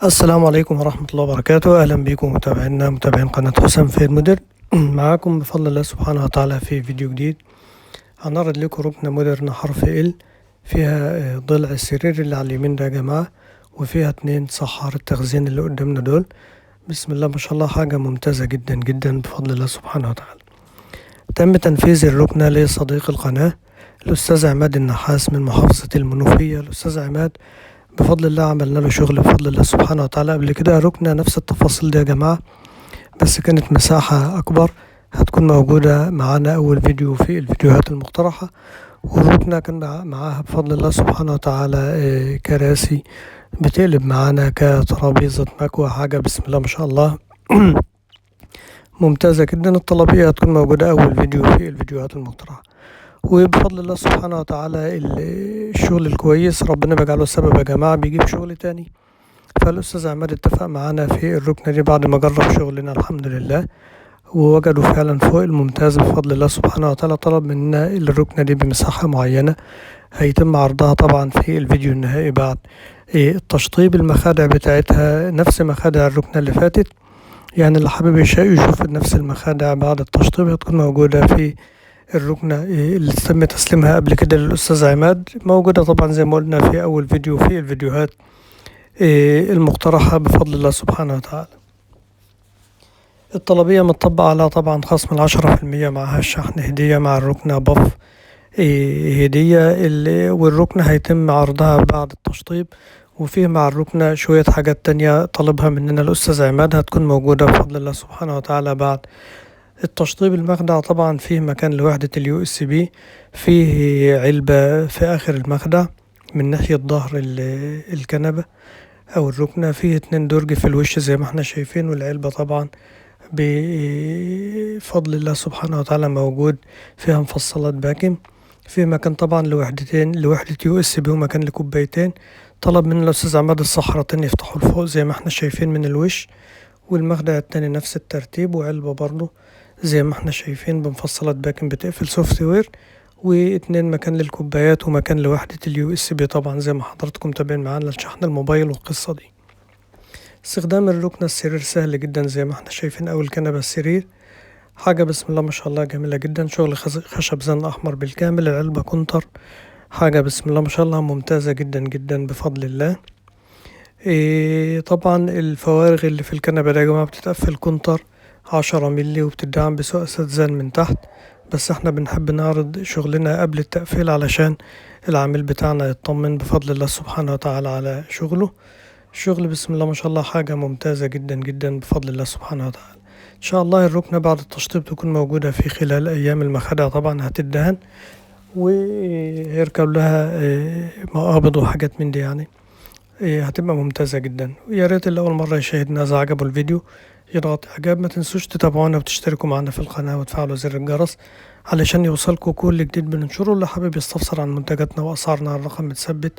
السلام عليكم ورحمة الله وبركاته. أهلا بكم متابعين قناة حسام فيد موديل. معاكم بفضل الله سبحانه وتعالى في فيديو جديد. هنعرض لكم ركنة مودرن حرف ال فيها ضلع السرير اللي على اليمين ده يا جماعة، وفيها 2 صحار التخزين اللي قدامنا دول. بسم الله ما شاء الله، حاجة ممتازة جدا جدا بفضل الله سبحانه وتعالى. تم تنفيذ الركنة لصديق القناة الأستاذ عماد النحاس من محافظة المنوفية. الأستاذ عماد بفضل الله عملنا له شغل بفضل الله سبحانه وتعالى قبل كده، ركنة نفس التفاصيل دي يا جماعة، بس كانت مساحة أكبر. هتكون موجودة معانا أول فيديو في الفيديوهات المقترحة. والركنة كان معاها بفضل الله سبحانه وتعالى كراسي بتقلب معانا كترابيزة مكوى، حاجة بسم الله ما شاء الله ممتازة جدا. الطلبية هتكون موجودة أول فيديو في الفيديوهات المقترحة. وبفضل الله سبحانه وتعالى الشغل الكويس ربنا بيجعله سبب يا جماعة بيجيب شغل تاني. فالأستاذ عماد اتفق معانا في الركنة دي بعد ما جرب شغلنا الحمد لله، ووجدوا فعلا فوق الممتاز بفضل الله سبحانه وتعالى. طلب مننا الركنة دي بمساحة معينة هيتم عرضها طبعا في الفيديو النهائي بعد التشطيب. المخادع بتاعتها نفس مخادع الركنة اللي فاتت، يعني اللي حابب يشوف نفس المخادع بعد التشطيب هتكون موجودة في الركنة اللي تم تسليمها قبل كده للأستاذ عماد، موجودة طبعا زي ما قلنا في أول فيديو في الفيديوهات المقترحة بفضل الله سبحانه وتعالى. الطلبية متطبق عليها طبعا خصم 10%، معها الشحن هدية مع الركنة بف هدية. والركنة هيتم عرضها بعد التشطيب، وفيه مع الركنة شوية حاجات تانية طلبها مننا الأستاذ عماد هتكون موجودة بفضل الله سبحانه وتعالى بعد التشطيب. المخدع طبعا فيه مكان لوحدة اليو اس بي، فيه علبة في آخر المخدع من ناحية ظهر الكنبة أو الركنة، فيه 2 درج في الوش زي ما احنا شايفين. والعلبة طبعا بفضل الله سبحانه وتعالى موجود فيها مفصلات باكم. في مكان طبعا لوحدة يو اس بي ومكان لكوبايتين. طلب من الأستاذ عماد الصحرتين يفتحوا لفوق زي ما احنا شايفين من الوش، والمخدع التاني نفس الترتيب، وعلبة برضو زي ما احنا شايفين بمفصلات باكن بتقفل سوفت وير، و2 مكان للكوبايات ومكان لوحدة اليو اس بي طبعا زي ما حضراتكم متابعين معانا لشحن الموبايل والقصة دي. استخدام الركنة السرير سهل جدا زي ما احنا شايفين، او الكنبة السرير حاجة بسم الله ما شاء الله جميلة جدا. شغل خشب زن احمر بالكامل، العلبة كونتر، حاجة بسم الله ما شاء الله ممتازة جدا جدا بفضل الله. طبعا الفوارغ اللي في الكنبة دي يا جماعة بتتقفل كونتر 10 مللي وبتدعم بسقسة زان من تحت، بس احنا بنحب نعرض شغلنا قبل التقفيل علشان العميل بتاعنا يطمن بفضل الله سبحانه وتعالى على شغله. الشغل بسم الله ما شاء الله حاجة ممتازة جدا جدا بفضل الله سبحانه وتعالى. ان شاء الله الركنة بعد التشطيب تكون موجودة في خلال ايام. المخادع طبعا هتدهن ويركب لها مقابض وحاجات من دي، يعني هتبقى ممتازة جدا. ويا ريت اللي أول مرة يشاهدنا إذا عجبه الفيديو يضغط إعجاب. ما تنسوش تتابعونا وتشتركوا معنا في القناة وتفعلوا زر الجرس علشان يوصلكوا كل جديد بننشره. اللي حابب يستفسر عن منتجاتنا وأسعارنا الرقم متثبت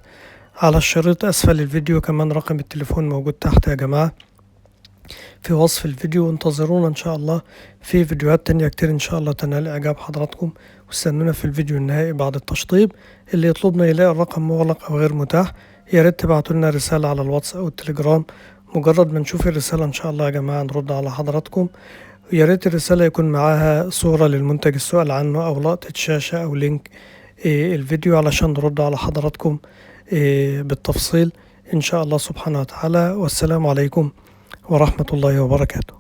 على الشريط أسفل الفيديو، كمان رقم التليفون موجود تحت يا جماعة في وصف الفيديو. وانتظرونا إن شاء الله في فيديوهات تانية كتير إن شاء الله تنال إعجاب حضراتكم. واستنونا في الفيديو النهائي بعد التشطيب. اللي يطلبنا يلاقي الرقم مغلق أو غير متاح يا ريت تبعتوا لنا رسالة على الواتس أو التليجرام. مجرد ما نشوف الرسالة إن شاء الله يا جماعة نرد على حضراتكم. يا ريت الرسالة يكون معاها صورة للمنتج السؤال عنه أو لقطة شاشة أو لينك الفيديو علشان نرد على حضراتكم بالتفصيل إن شاء الله سبحانه وتعالى. والسلام عليكم ورحمة الله وبركاته.